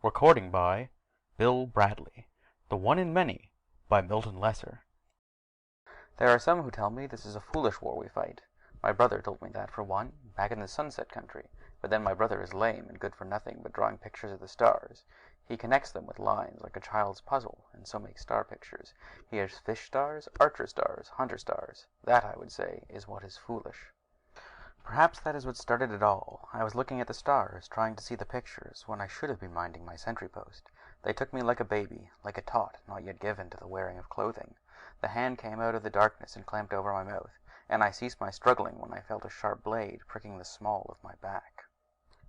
Recording by Bill Bradley. The One in Many by Milton Lesser. There are some who tell me this is a foolish war we fight. My brother told me that, for one, back in the Sunset Country. But then my brother is lame and good for nothing but drawing pictures of the stars. He connects them with lines like a child's puzzle, and so makes star pictures. He has fish stars, archer stars, hunter stars. That, I would say, is what is foolish. Perhaps that is what started it all. I was looking at the stars, trying to see the pictures, when I should have been minding my sentry post. They took me like a baby, like a tot not yet given to the wearing of clothing. The hand came out of the darkness and clamped over my mouth, and I ceased my struggling when I felt a sharp blade pricking the small of my back.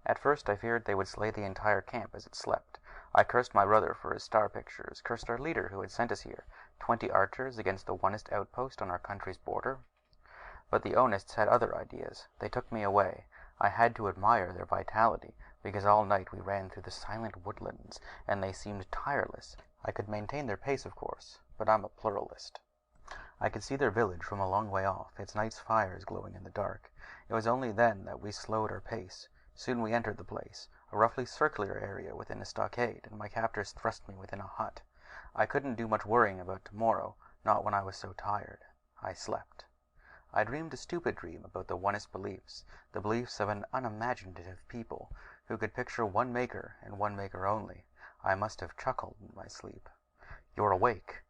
At first I feared they would slay the entire camp as it slept. I cursed my brother for his star pictures, cursed our leader who had sent us here, 20 archers against the onest outpost on our country's border. But the Onists had other ideas. They took me away. I had to admire their vitality, because all night we ran through the silent woodlands, and they seemed tireless. I could maintain their pace, of course, but I'm a pluralist. I could see their village from a long way off, its night's fires glowing in the dark. It was only then that we slowed our pace. Soon we entered the place, a roughly circular area within a stockade, and my captors thrust me within a hut. I couldn't do much worrying about tomorrow, not when I was so tired. I slept. I dreamed a stupid dream about the Onist beliefs, the beliefs of an unimaginative people who could picture one maker and one maker only. I must have chuckled in my sleep. "You're awake."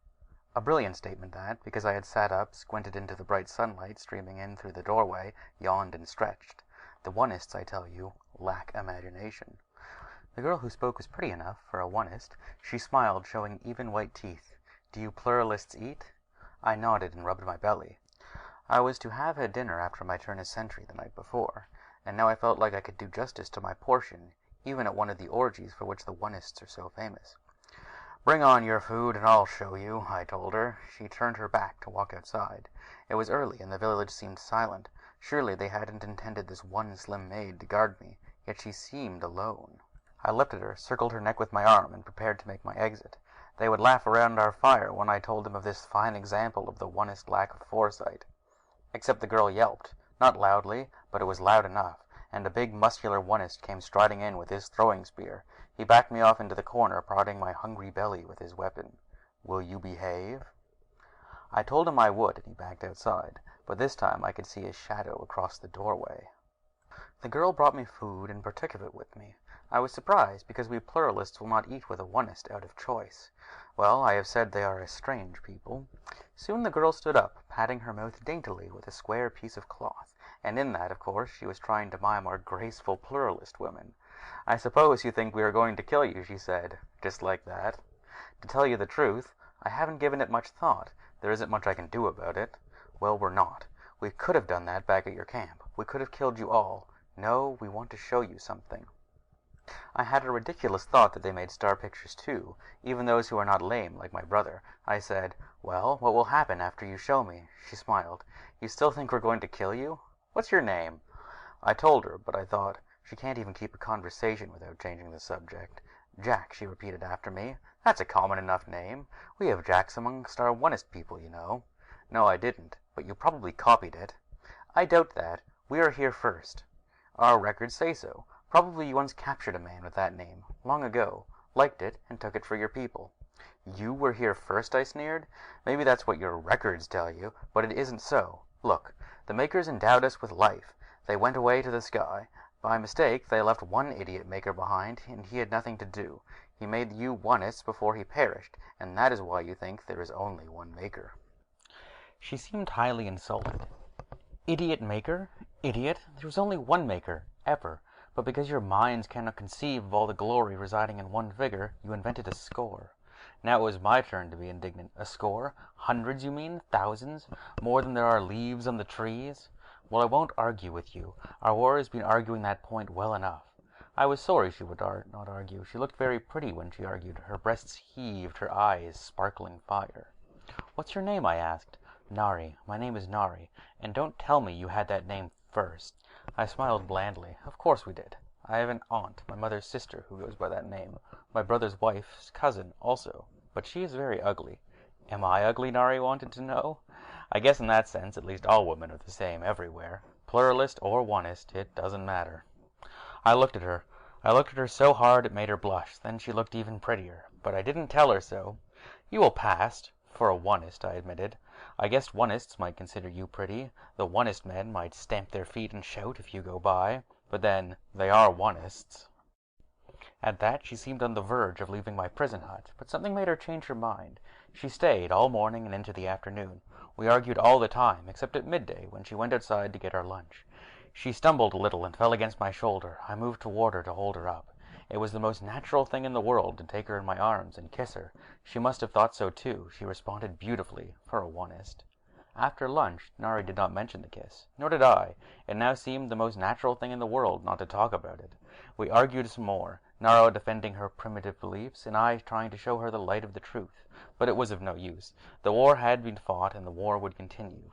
A brilliant statement that, because I had sat up, squinted into the bright sunlight streaming in through the doorway, yawned and stretched. The Onists, I tell you, lack imagination. The girl who spoke was pretty enough for a Onist. She smiled, showing even white teeth. "Do you pluralists eat?" I nodded and rubbed my belly. I was to have had dinner after my turn as sentry the night before, and now I felt like I could do justice to my portion, even at one of the orgies for which the Onists are so famous. "Bring on your food and I'll show you," I told her. She turned her back to walk outside. It was early and the village seemed silent. Surely they hadn't intended this one slim maid to guard me, yet she seemed alone. I leapt at her, circled her neck with my arm, and prepared to make my exit. They would laugh around our fire when I told them of this fine example of the Onist lack of foresight. Except the girl yelped, not loudly, but it was loud enough, and a big muscular Onist came striding in with his throwing spear. He backed me off into the corner, prodding my hungry belly with his weapon. "Will you behave?" I told him I would, and he backed outside, but this time I could see his shadow across the doorway. The girl brought me food and partook of it with me. I was surprised, because we pluralists will not eat with a Onist out of choice. Well, I have said they are a strange people. Soon the girl stood up, patting her mouth daintily with a square piece of cloth, and in that, of course, she was trying to mime our graceful pluralist women. "I suppose you think we are going to kill you," she said, just like that. To tell you the truth, I haven't given it much thought. There isn't much I can do about it. Well, we're not. We could have done that back at your camp. We could have killed you all. No, we want to show you something. I had a ridiculous thought that they made star pictures too, even those who are not lame like my brother. I said, "Well, what will happen after you show me?" She smiled. "You still think we're going to kill you? What's your name?" I told her, but I thought, she can't even keep a conversation without changing the subject. "Jack," she repeated after me. "That's a common enough name. We have Jacks amongst our Onist people, you know." "No, I didn't, but you probably copied it." "I doubt that. We are here first." "Our records say so. Probably you once captured a man with that name, long ago, liked it, and took it for your people." "You were here first?" I sneered. "Maybe that's what your records tell you, but it isn't so. Look, the makers endowed us with life. They went away to the sky. By mistake, they left one idiot maker behind, and he had nothing to do. He made you Onists before he perished, and that is why you think there is only one maker." She seemed highly insulted. "Idiot maker? Idiot? There was only one maker, ever. But because your minds cannot conceive of all the glory residing in one figure, you invented a score." Now it was my turn to be indignant. "A score? Hundreds, you mean? Thousands? More than there are leaves on the trees?" "Well, I won't argue with you. Our war has been arguing that point well enough." I was sorry she would not argue. She looked very pretty when she argued. Her breasts heaved, her eyes sparkling fire. "What's your name?" I asked. "Nari. My name is Nari. And don't tell me you had that name first." I smiled blandly. "Of course we did. I have an aunt, my mother's sister, who goes by that name. My brother's wife's cousin, also. But she is very ugly." "Am I ugly?" Nari wanted to know. "I guess in that sense, at least all women are the same everywhere. Pluralist or Onist, it doesn't matter." I looked at her. I looked at her so hard it made her blush. Then she looked even prettier. But I didn't tell her so. "You will pass for a Onist," I admitted. "I guessed Onists might consider you pretty. The Onist men might stamp their feet and shout if you go by. But then, they are Onists." At that she seemed on the verge of leaving my prison hut, but something made her change her mind. She stayed all morning and into the afternoon. We argued all the time, except at midday, when she went outside to get our lunch. She stumbled a little and fell against my shoulder. I moved toward her to hold her up. It was the most natural thing in the world to take her in my arms and kiss her. She must have thought so too. She responded beautifully, for a Onist. After lunch, Nari did not mention the kiss. Nor did I. It now seemed the most natural thing in the world not to talk about it. We argued some more, Nara defending her primitive beliefs, and I trying to show her the light of the truth. But it was of no use. The war had been fought, and the war would continue.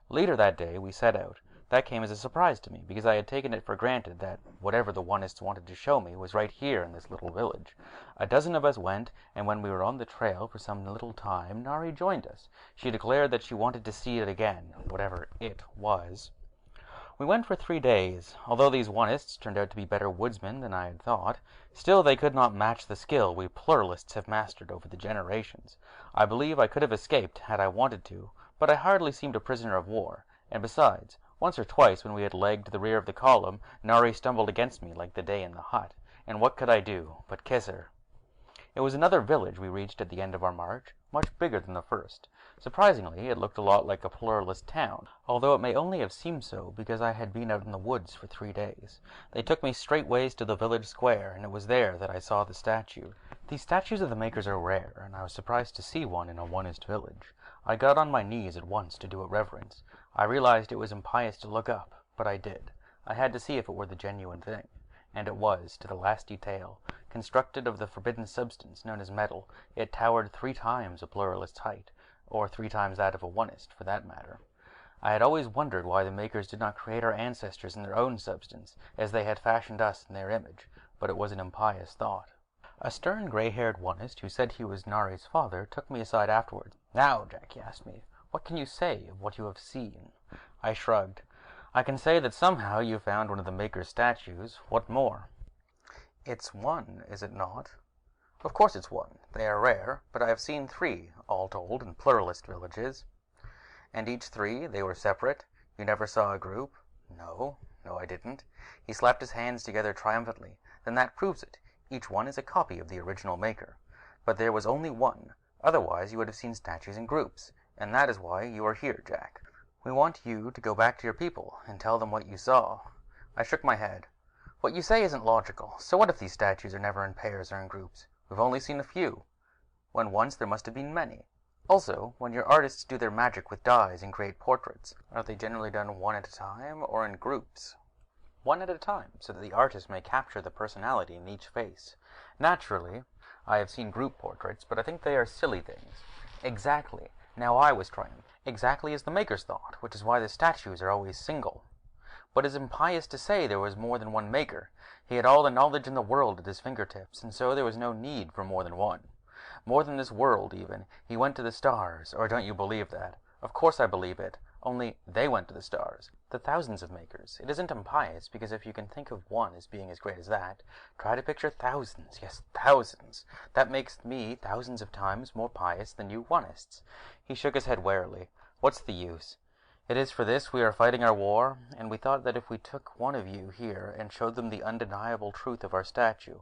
Later that day, we set out. That came as a surprise to me, because I had taken it for granted that whatever the Onists wanted to show me was right here in this little village. A dozen of us went, and when we were on the trail for some little time, Nari joined us. She declared that she wanted to see it again, whatever it was. We went for 3 days. Although these Onists turned out to be better woodsmen than I had thought, still they could not match the skill we Pluralists have mastered over the generations. I believe I could have escaped had I wanted to, but I hardly seemed a prisoner of war, and besides, once or twice when we had lagged to the rear of the column, Nari stumbled against me like the day in the hut, and what could I do but kiss her? It was another village we reached at the end of our march, much bigger than the first. Surprisingly, it looked a lot like a Pluralist town, although it may only have seemed so because I had been out in the woods for 3 days. They took me straightways to the village square, and it was there that I saw the statue. These statues of the makers are rare, and I was surprised to see one in a Onist village. I got on my knees at once to do it reverence. I realized it was impious to look up, but I did. I had to see if it were the genuine thing. And it was, to the last detail. Constructed of the forbidden substance known as metal, it towered 3 times a Pluralist's height, or 3 times that of a Onist, for that matter. I had always wondered why the makers did not create our ancestors in their own substance, as they had fashioned us in their image, but it was an impious thought. A stern, gray-haired Onist, who said he was Nari's father, took me aside afterwards. "Now, Jack," he asked me, "what can you say of what you have seen?" I shrugged. "I can say that somehow you found one of the maker's statues. What more?" "It's one, is it not?" "Of course it's one. They are rare, but I have seen 3, all told, in Pluralist villages." "And each 3, they were separate? You never saw a group?" No, I didn't." He slapped his hands together triumphantly. "Then that proves it. Each one is a copy of the original maker. But there was only one. Otherwise you would have seen statues in groups. And that is why you are here, Jack. We want you to go back to your people and tell them what you saw." I shook my head. "What you say isn't logical. So what if these statues are never in pairs or in groups? We've only seen a few, when once there must have been many. Also, when your artists do their magic with dyes and create portraits, are they generally done one at a time or in groups?" "One at a time, so that the artist may capture the personality in each face. Naturally, I have seen group portraits, but I think they are silly things." "Exactly. Now I was triumphant. Exactly as the makers thought, which is why the statues are always single." "But it's impious to say there was more than one maker. He had all the knowledge in the world at his fingertips, and so there was no need for more than one. More than this world, even. He went to the stars, or don't you believe that?" "Of course I believe it. Only, they went to the stars. The thousands of makers. It isn't impious, because if you can think of one as being as great as that, try to picture thousands. Yes, thousands. That makes me thousands of times more pious than you Onists." He shook his head warily. "What's the use? It is for this we are fighting our war, and we thought that if we took one of you here and showed them the undeniable truth of our statue.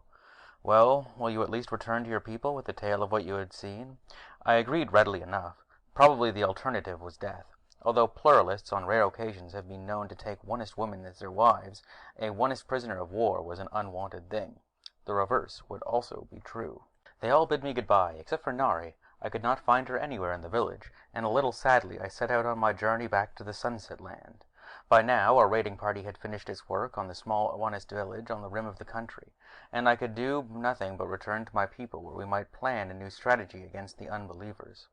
Well, will you at least return to your people with the tale of what you had seen?" I agreed readily enough. Probably the alternative was death. Although Pluralists on rare occasions have been known to take Onist women as their wives, a Onist prisoner of war was an unwanted thing. The reverse would also be true. They all bid me goodbye, except for Nari. I could not find her anywhere in the village, and a little sadly I set out on my journey back to the Sunset Land. By now our raiding party had finished its work on the small Onist village on the rim of the country, and I could do nothing but return to my people where we might plan a new strategy against the unbelievers.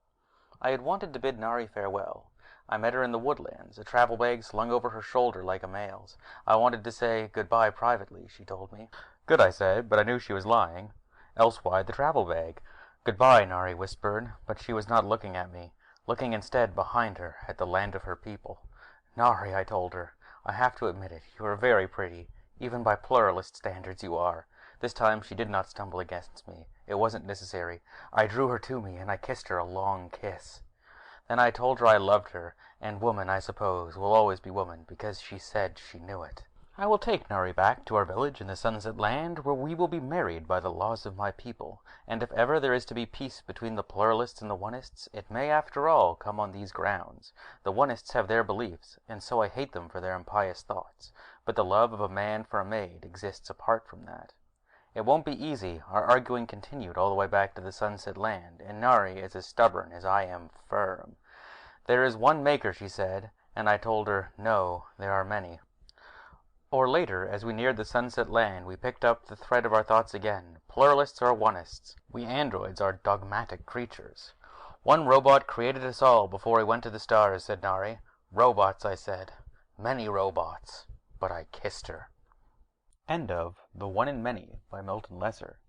I had wanted to bid Nari farewell. I met her in the woodlands, a travel bag slung over her shoulder like a male's. I wanted to say goodbye privately, she told me. Good, I said, but I knew she was lying. Else why the travel bag? Goodbye, Nari whispered, but she was not looking at me, looking instead behind her at the land of her people. Nari, I told her, I have to admit it, you are very pretty. Even by pluralist standards you are. This time she did not stumble against me. It wasn't necessary. I drew her to me, and I kissed her a long kiss. Then I told her I loved her, and woman, I suppose, will always be woman, because she said she knew it. I will take Nari back to our village in the Sunset Land, where we will be married by the laws of my people, and if ever there is to be peace between the pluralists and the oneists, it may after all come on these grounds. The oneists have their beliefs, and so I hate them for their impious thoughts, but the love of a man for a maid exists apart from that. It won't be easy. Our arguing continued all the way back to the Sunset Land, and Nari is as stubborn as I am firm. There is one maker, she said, and I told her, no, there are many. Or later, as we neared the Sunset Land, we picked up the thread of our thoughts again. Pluralists are oneists. We androids are dogmatic creatures. One robot created us all before he went to the stars, said Nari. Robots, I said. Many robots. But I kissed her. End of The One in Many by Milton Lesser.